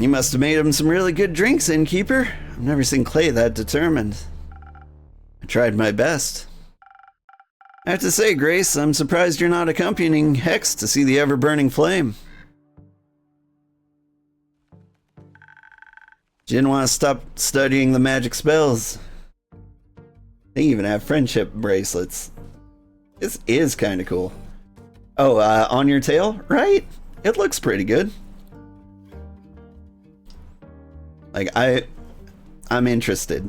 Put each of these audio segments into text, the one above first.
You must have made him some really good drinks, innkeeper. I've never seen Clay that determined. I tried my best. I have to say, Grace, I'm surprised you're not accompanying Hex to see the ever-burning flame. She didn't want to stop studying the magic spells. They even have friendship bracelets. This is kind of cool. Oh, on your tail? Right? It looks pretty good. Like, I'm interested.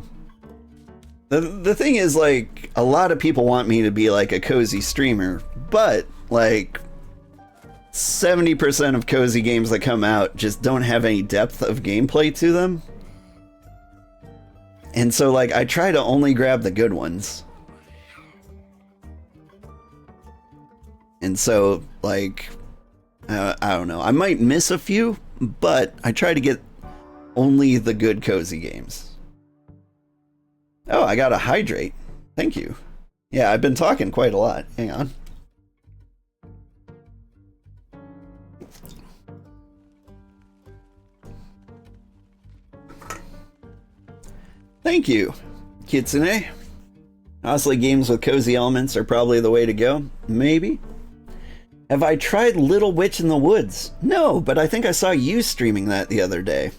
The thing is, like, a lot of people want me to be like a cozy streamer, but like 70% of cozy games that come out just don't have any depth of gameplay to them. And so, like, I try to only grab the good ones. And so, like, I don't know. I might miss a few, but I try to get only the good cozy games. Oh, I got a hydrate. Thank you. Yeah, I've been talking quite a lot. Hang on. Thank you, Kitsune. Honestly, games with cozy elements are probably the way to go. Maybe. Have I tried Little Witch in the Woods? No, but I think I saw you streaming that the other day.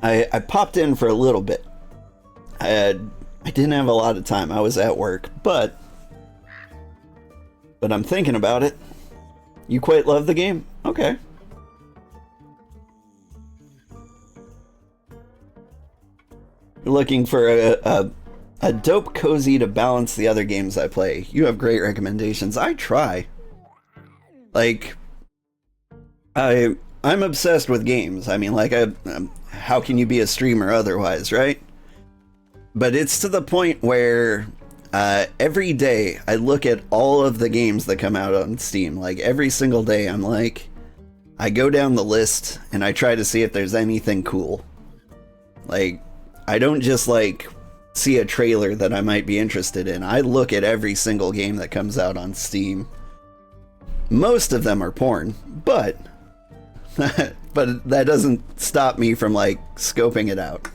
I popped in for a little bit. I didn't have a lot of time. I was at work, but I'm thinking about it. You quite love the game? Okay. You're looking for a dope cozy to balance the other games I play. You have great recommendations. I try. Like, I'm obsessed with games. I mean, like, how can you be a streamer otherwise, right? But it's to the point where every day I look at all of the games that come out on Steam. Like, every single day I'm like, I go down the list and I try to see if there's anything cool. Like, I don't just, like, see a trailer that I might be interested in. I look at every single game that comes out on Steam. Most of them are porn, but that doesn't stop me from, like, scoping it out.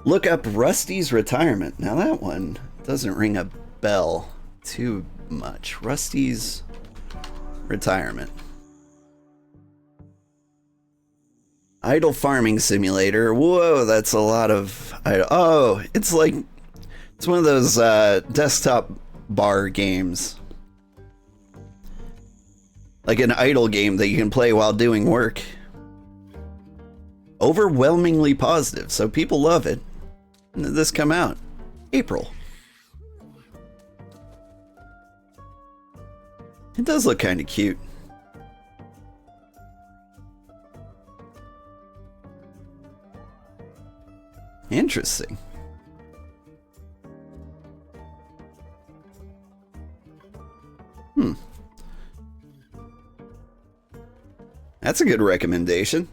Look up Rusty's Retirement. Now that one doesn't ring a bell too much. Rusty's Retirement. Idle Farming Simulator. Whoa, that's a lot of... Oh, it's like... It's one of those desktop bar games. Like an idle game that you can play while doing work. Overwhelmingly positive, so people love it. When did this come out? April. It does look kind of cute. Interesting. That's a good recommendation.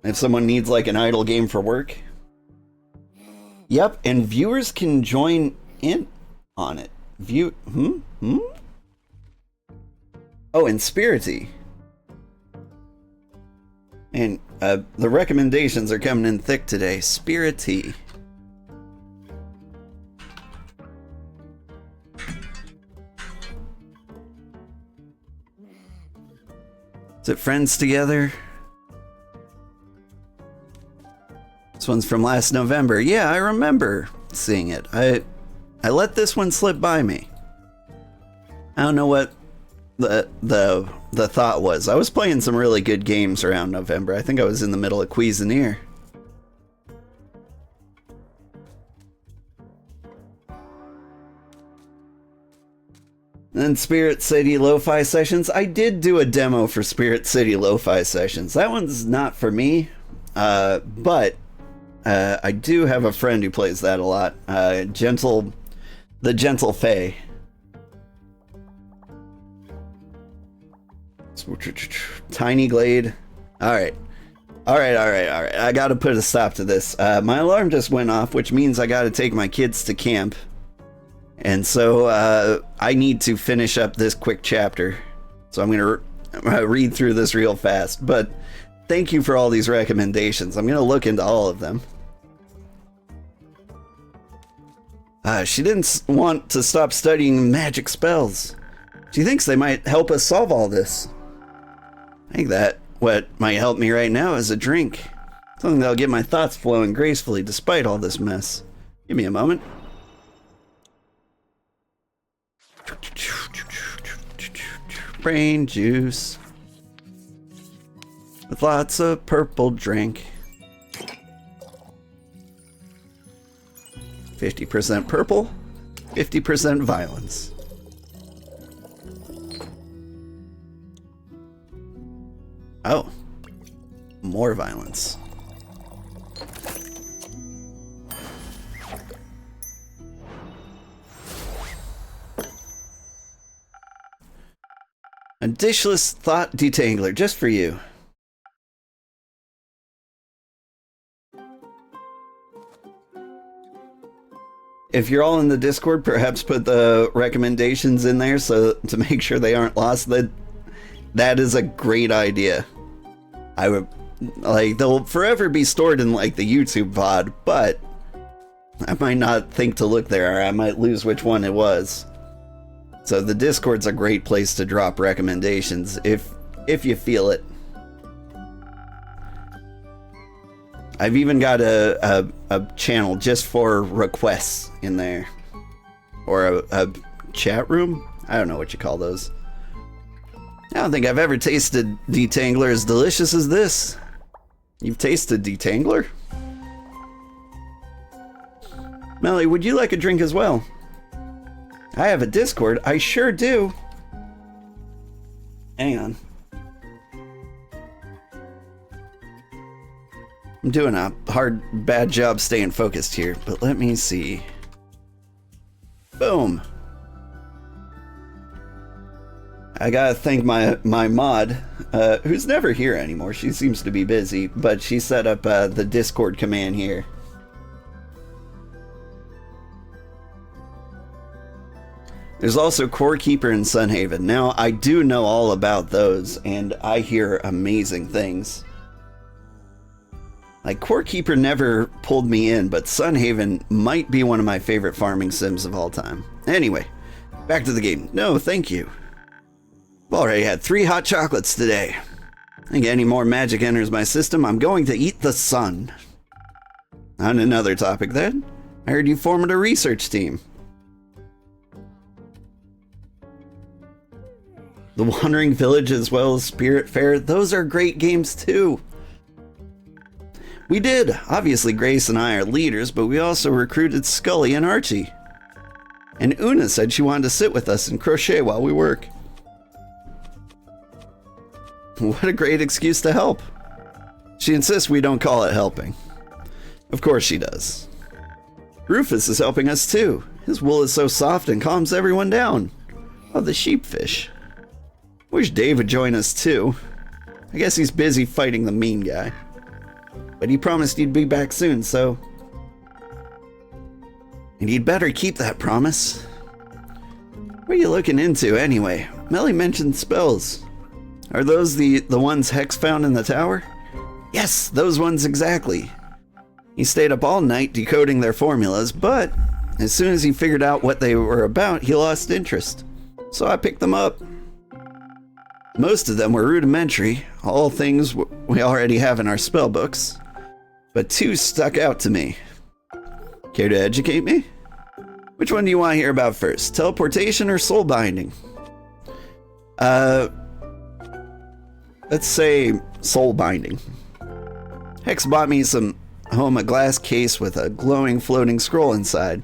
If someone needs like an idle game for work. Yep, and viewers can join in on it. Oh, and Spirity. And the recommendations are coming in thick today. Spirity. Is it Friends Together? This one's from last November. Yeah, I remember seeing it. I let this one slip by me. I don't know what the thought was. I was playing some really good games around November. I think I was in the middle of Cuisinart. Then Spirit City Lo-Fi Sessions. I did do a demo for Spirit City Lo-Fi Sessions. That one's not for me, but I do have a friend who plays that a lot. The Gentle Fae. Tiny Glade. Alright. I gotta put a stop to this. My alarm just went off, which means I gotta take my kids to camp. And so I need to finish up this quick chapter. So I'm read through this real fast, but thank you for all these recommendations. I'm going to look into all of them. She didn't want to stop studying magic spells. She thinks they might help us solve all this. I think that what might help me right now is a drink. Something that'll get my thoughts flowing gracefully despite all this mess. Give me a moment. Brain juice. With lots of purple drink. 50% purple, 50% violence. Oh, more violence. A dishless thought detangler just for you. If you're all in the Discord, perhaps put the recommendations in there so to make sure they aren't lost. That is a great idea. I would like they'll forever be stored in like the YouTube VOD, but I might not think to look there, or I might lose which one it was. So the Discord's a great place to drop recommendations if you feel it. I've even got a channel just for requests in there. Or a chat room? I don't know what you call those. I don't think I've ever tasted detangler as delicious as this. You've tasted detangler? Melly, would you like a drink as well? I have a Discord. I sure do. Hang on. I'm doing a bad job staying focused here, but let me see. Boom. I gotta thank my mod, who's never here anymore. She seems to be busy, but she set up the Discord command here. There's also Core Keeper and Sunhaven. Now, I do know all about those, and I hear amazing things. Like, Core Keeper never pulled me in, but Sunhaven might be one of my favorite farming sims of all time. Anyway, back to the game. No, thank you. I've already had 3 hot chocolates today. I think any more magic enters my system, I'm going to eat the sun. On another topic then, I heard you formed a research team. The Wandering Village as well as Spirit Fair, those are great games too. We did. Obviously Grace and I are leaders, but we also recruited Scully and Archie. And Una said she wanted to sit with us and crochet while we work. What a great excuse to help. She insists we don't call it helping. Of course she does. Rufus is helping us too. His wool is so soft and calms everyone down. Oh, the sheepfish. Wish Dave would join us too. I guess he's busy fighting the mean guy. But he promised he'd be back soon, so... And he'd better keep that promise. What are you looking into anyway? Melly mentioned spells. Are those the ones Hex found in the tower? Yes, those ones exactly. He stayed up all night decoding their formulas, but as soon as he figured out what they were about, he lost interest. So I picked them up. Most of them were rudimentary, all things we already have in our spell books. But 2 stuck out to me. Care to educate me? Which one do you want to hear about first? Teleportation or soul binding? Let's say soul binding. Hex bought me a glass case with a glowing floating scroll inside.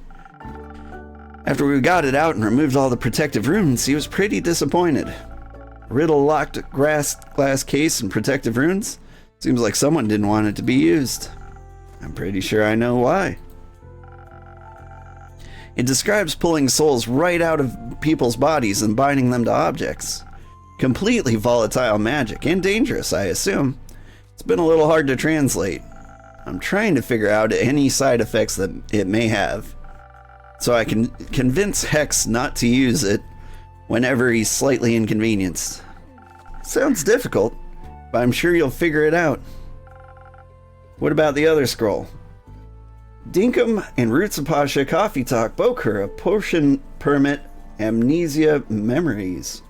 After we got it out and removed all the protective runes, he was pretty disappointed. Riddle-locked glass case and protective runes? Seems like someone didn't want it to be used. I'm pretty sure I know why. It describes pulling souls right out of people's bodies and binding them to objects. Completely volatile magic, and dangerous, I assume. It's been a little hard to translate. I'm trying to figure out any side effects that it may have, so I can convince Hex not to use it whenever he's slightly inconvenienced. Sounds difficult, but I'm sure you'll figure it out. What about the other scroll? Dinkum and Roots of Pasha Coffee Talk Bokura Potion Permit Amnesia Memories.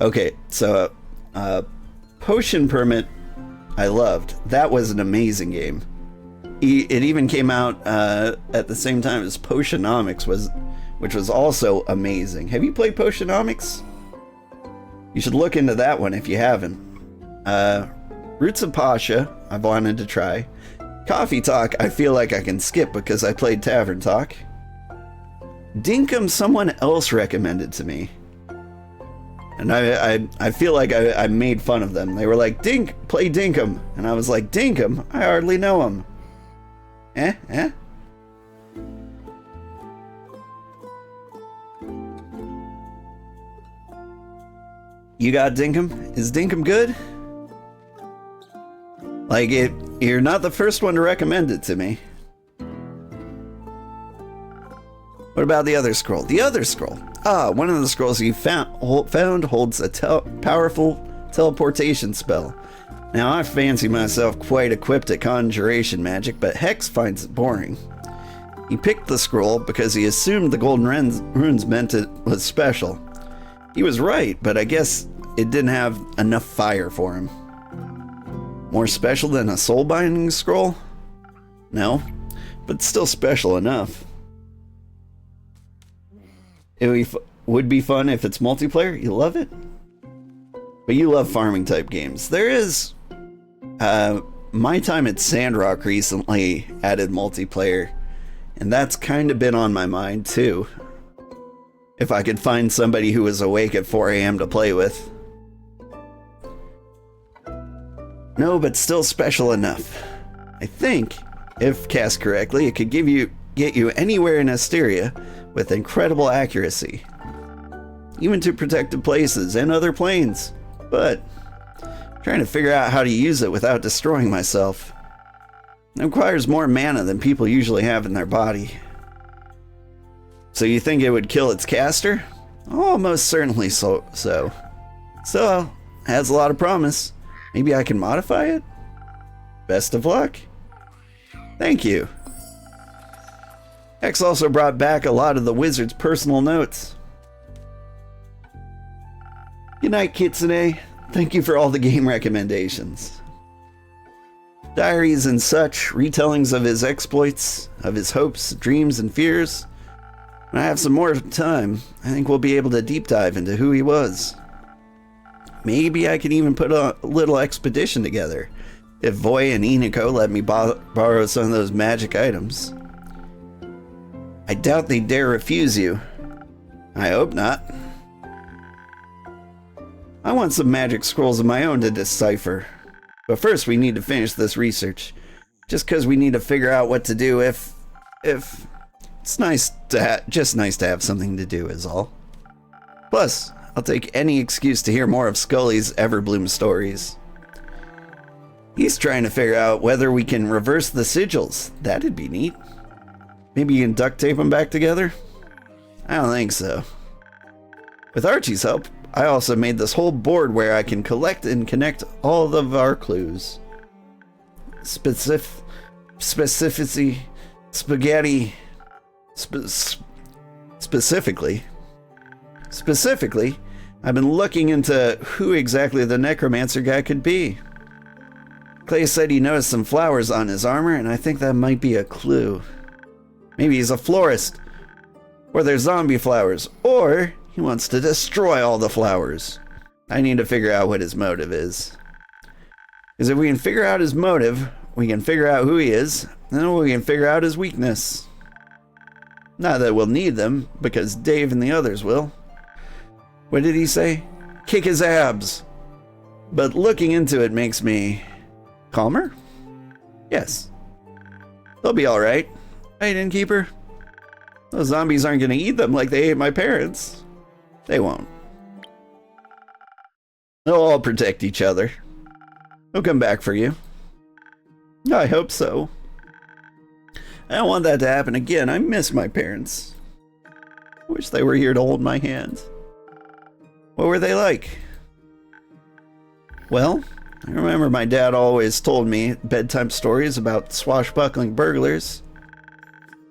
Okay, so Potion Permit I loved. That was an amazing game. It even came out at the same time as Potionomics, which was also amazing. Have you played Potionomics? You should look into that one if you haven't. Roots of Pasha, I've wanted to try. Coffee Talk, I feel like I can skip because I played Tavern Talk. Dinkum, someone else recommended to me. And I feel like I made fun of them. They were like, play Dinkum. And I was like, Dinkum? I hardly know him. Eh? You got Dinkum? Is Dinkum good? Like, you're not the first one to recommend it to me. What about the other scroll? The other scroll. One of the scrolls you found holds a powerful teleportation spell. Now, I fancy myself quite equipped at conjuration magic, but Hex finds it boring. He picked the scroll because he assumed the golden runes meant it was special. He was right, but I guess it didn't have enough fire for him. More special than a soul-binding scroll? No, but still special enough. It would be fun if it's multiplayer. You love it? But you love farming type games. There is... My time at Sandrock recently added multiplayer, and that's kind of been on my mind too. If I could find somebody who was awake at 4 a.m. to play with. No, but still special enough. I think, if cast correctly, it could get you anywhere in Asteria with incredible accuracy. Even to protected places and other planes. But trying to figure out how to use it without destroying myself. It requires more mana than people usually have in their body. So you think it would kill its caster? Oh, most certainly so. So, has a lot of promise. Maybe I can modify it? Best of luck. Thank you. X also brought back a lot of the wizard's personal notes. Good night, Kitsune. Thank you for all the game recommendations. Diaries and such, retellings of his exploits, of his hopes, dreams, and fears. When I have some more time, I think we'll be able to deep dive into who he was. Maybe I can even put a little expedition together, if Voy and Iniko let me borrow some of those magic items. I doubt they dare refuse you. I hope not. I want some magic scrolls of my own to decipher. But first we need to finish this research. Just because we need to figure out what to do if it's nice to just nice to have something to do is all. Plus, I'll take any excuse to hear more of Scully's Everbloom stories. He's trying to figure out whether we can reverse the sigils. That'd be neat. Maybe you can duct tape them back together? I don't think so. With Archie's help, I also made this whole board where I can collect and connect all of our clues. Specifically, I've been looking into who exactly the necromancer guy could be. Clay said he noticed some flowers on his armor, and I think that might be a clue. Maybe he's a florist, or they're zombie flowers, or he wants to destroy all the flowers. I need to figure out what his motive is. Because if we can figure out his motive, we can figure out who he is, and then we can figure out his weakness. Not that we'll need them, because Dave and the others will. What did he say? Kick his abs. But looking into it makes me calmer? Yes. They'll be alright. Right, innkeeper? Those zombies aren't going to eat them like they ate my parents. They won't. They'll all protect each other. They'll come back for you. I hope so. I don't want that to happen again. I miss my parents. I wish they were here to hold my hand. What were they like? Well, I remember my dad always told me bedtime stories about swashbuckling burglars.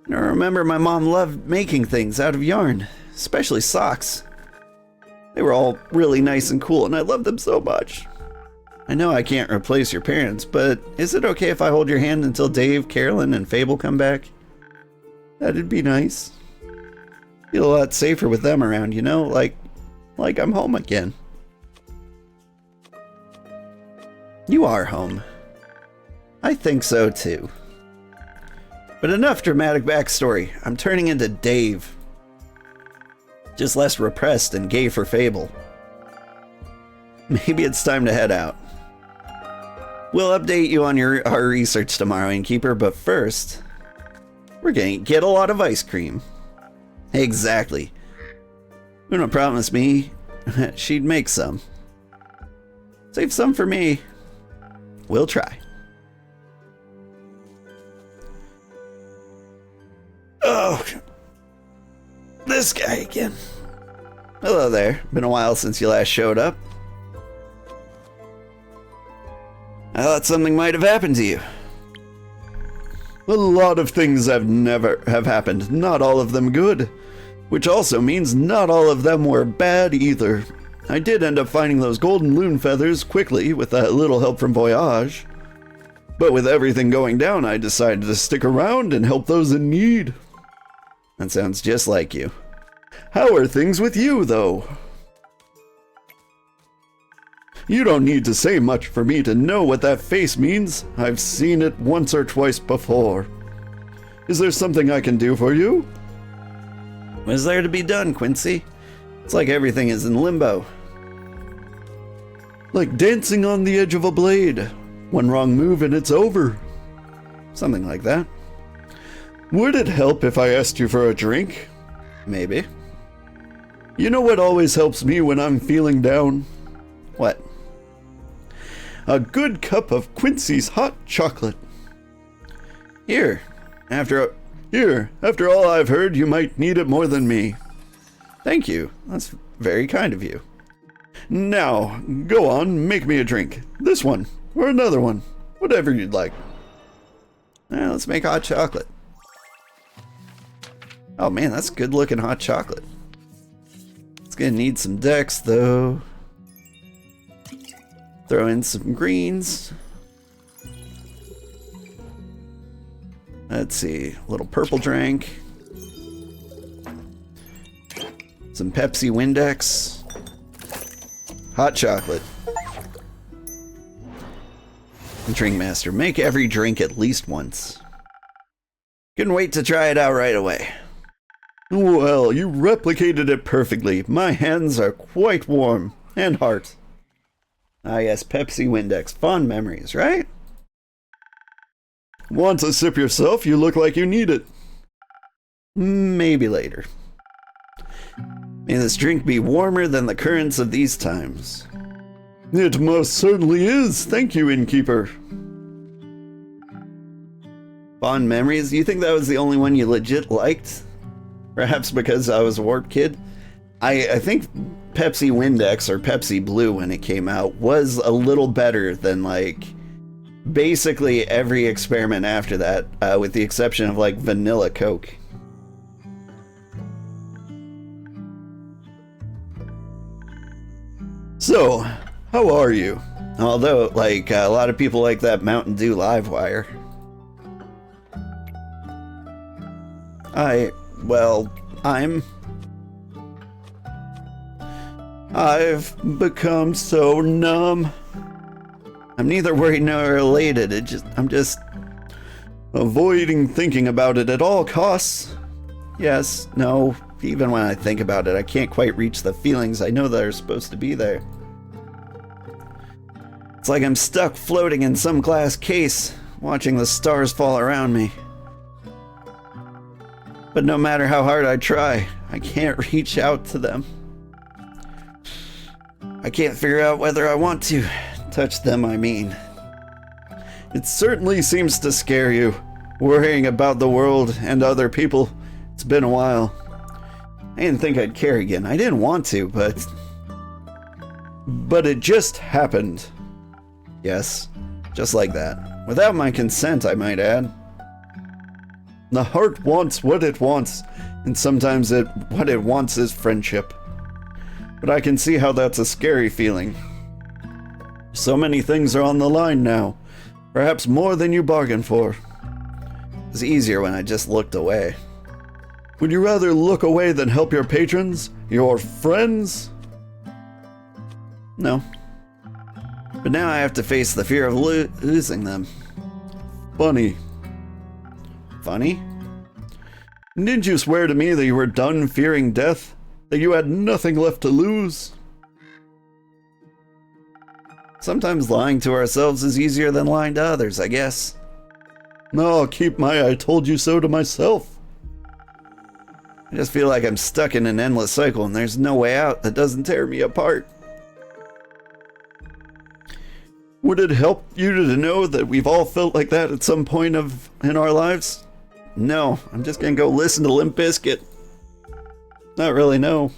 And I remember my mom loved making things out of yarn, especially socks. They were all really nice and cool, and I loved them so much. I know I can't replace your parents, but is it okay if I hold your hand until Dave, Carolyn, and Fable come back? That'd be nice. Feel a lot safer with them around, you know? Like I'm home again. You are home. I think so too. But enough dramatic backstory. I'm turning into Dave. Just less repressed and gay for Fable. Maybe it's time to head out. We'll update you on our research tomorrow, Innkeeper, but first, we're gonna get a lot of ice cream. Exactly. Una promised me she'd make some. Save some for me. We'll try. Oh, this guy again. Hello there. Been a while since you last showed up. I thought something might have happened to you. A lot of things have happened, not all of them good. Which also means not all of them were bad either. I did end up finding those golden loon feathers quickly with a little help from Voyage. But with everything going down, I decided to stick around and help those in need. That sounds just like you. How are things with you, though? You don't need to say much for me to know what that face means. I've seen it once or twice before. Is there something I can do for you? What is there to be done, Quincy? It's like everything is in limbo. Like dancing on the edge of a blade. One wrong move and it's over. Something like that. Would it help if I asked you for a drink? Maybe. You know what always helps me when I'm feeling down? What? A good cup of Quincy's hot chocolate. Here, after all I've heard, you might need it more than me. Thank you. That's very kind of you. Now, go on, make me a drink. This one, or another one. Whatever you'd like. Let's make hot chocolate. Oh man, that's good looking hot chocolate. It's gonna need some decks though. Throw in some greens. Let's see, a little purple drink. Some Pepsi Windex. Hot chocolate. Drink Master, make every drink at least once. Couldn't wait to try it out right away. Well, you replicated it perfectly. My hands are quite warm. And hot. Ah yes, Pepsi Windex. Fond memories, right? Want a sip yourself? You look like you need it. Maybe later. May this drink be warmer than the currents of these times. It most certainly is. Thank you, Innkeeper. Fond memories? You think that was the only one you legit liked? Perhaps because I was a warp kid? I think Pepsi Windex or Pepsi Blue when it came out was a little better than like basically every experiment after that, with the exception of like vanilla Coke. So, how are you? Although, like, a lot of people like that Mountain Dew Livewire. I've become so numb. I'm neither worried nor elated. I'm just avoiding thinking about it at all costs. Yes, no, even when I think about it, I can't quite reach the feelings I know that are supposed to be there. It's like I'm stuck floating in some glass case, watching the stars fall around me. But no matter how hard I try, I can't reach out to them. I can't figure out whether I want to touch them, I mean. It certainly seems to scare you, worrying about the world and other people. It's been a while. I didn't think I'd care again. I didn't want to, but it just happened. Yes, just like that. Without my consent, I might add. The heart wants what it wants, and sometimes what it wants is friendship. But I can see how that's a scary feeling. So many things are on the line now. Perhaps more than you bargained for. It was easier when I just looked away. Would you rather look away than help your patrons? Your friends? No. But now I have to face the fear of losing them. Funny. Funny? Didn't you swear to me that you were done fearing death? That you had nothing left to lose? Sometimes lying to ourselves is easier than lying to others, I guess. No, I'll keep my I told you so to myself. I just feel like I'm stuck in an endless cycle and there's no way out that doesn't tear me apart. Would it help you to know that we've all felt like that at some point in our lives? No, I'm just gonna go listen to Limp Bizkit. Not really, no.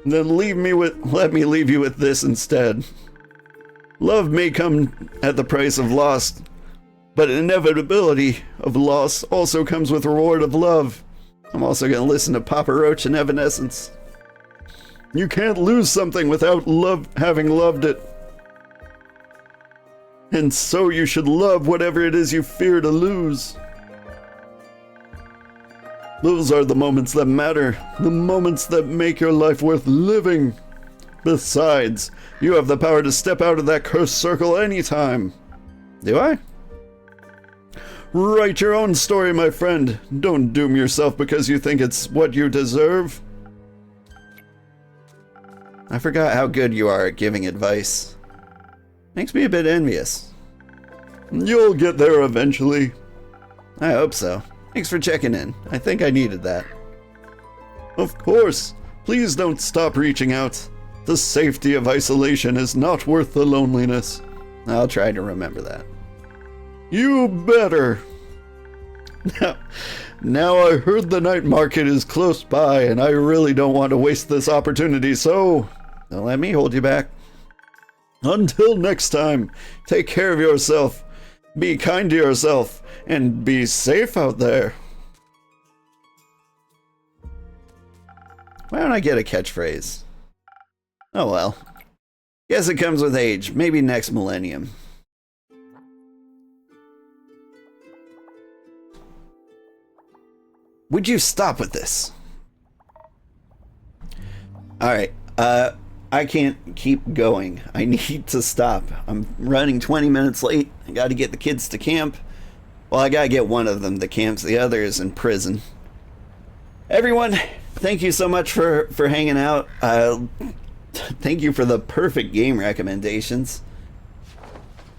Then let me leave you with this instead. Love may come at the price of loss, but inevitability of loss also comes with reward of love. I'm also gonna listen to Papa Roach and Evanescence. You can't lose something without having loved it. And so you should love whatever it is you fear to lose. Those are the moments that matter, the moments that make your life worth living. Besides, you have the power to step out of that cursed circle anytime. Do I? Write your own story, my friend. Don't doom yourself because you think it's what you deserve. I forgot how good you are at giving advice. Makes me a bit envious. You'll get there eventually. I hope so. Thanks for checking in. I think I needed that. Of course. Please don't stop reaching out. The safety of isolation is not worth the loneliness. I'll try to remember that. You better. Now I heard the night market is close by and I really don't want to waste this opportunity, so don't let me hold you back. Until next time, take care of yourself, be kind to yourself, and be safe out there. Why don't I get a catchphrase? Oh well. Guess it comes with age, maybe next millennium. Would you stop with this? Alright, I can't keep going. I need to stop. I'm running 20 minutes late. I gotta get the kids to camp. Well, I gotta get one of them to camp, the other is in prison. Everyone, thank you so much for hanging out. Thank you for the perfect game recommendations.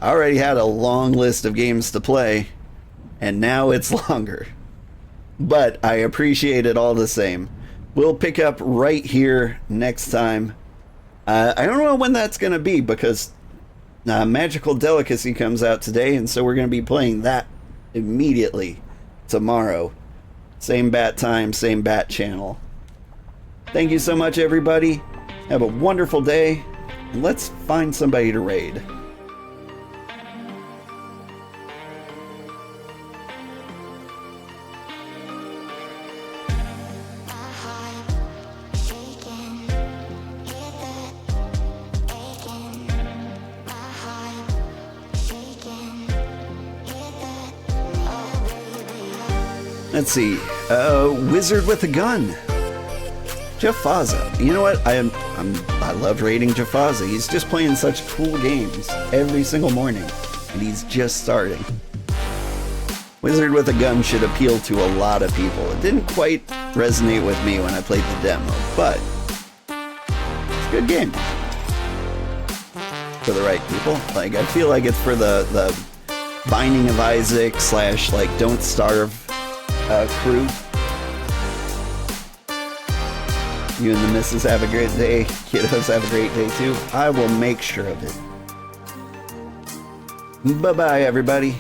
I already had a long list of games to play, and now it's longer. But I appreciate it all the same. We'll pick up right here next time. I don't know when that's going to be because Magical Delicacy comes out today, and so we're going to be playing that immediately tomorrow. Same bat time, same bat channel. Thank you so much, everybody. Have a wonderful day, and let's find somebody to raid. Let's see, Wizard with a Gun. Jaffaza. You know what? I love raiding Jaffaza. He's just playing such cool games every single morning, and he's just starting. Wizard with a Gun should appeal to a lot of people. It didn't quite resonate with me when I played the demo, but it's a good game for the right people. Like, I feel like it's for the Binding of Isaac / like Don't Starve crew. You and the missus have a great day. Kiddos have a great day too. I will make sure of it. Bye-bye, everybody.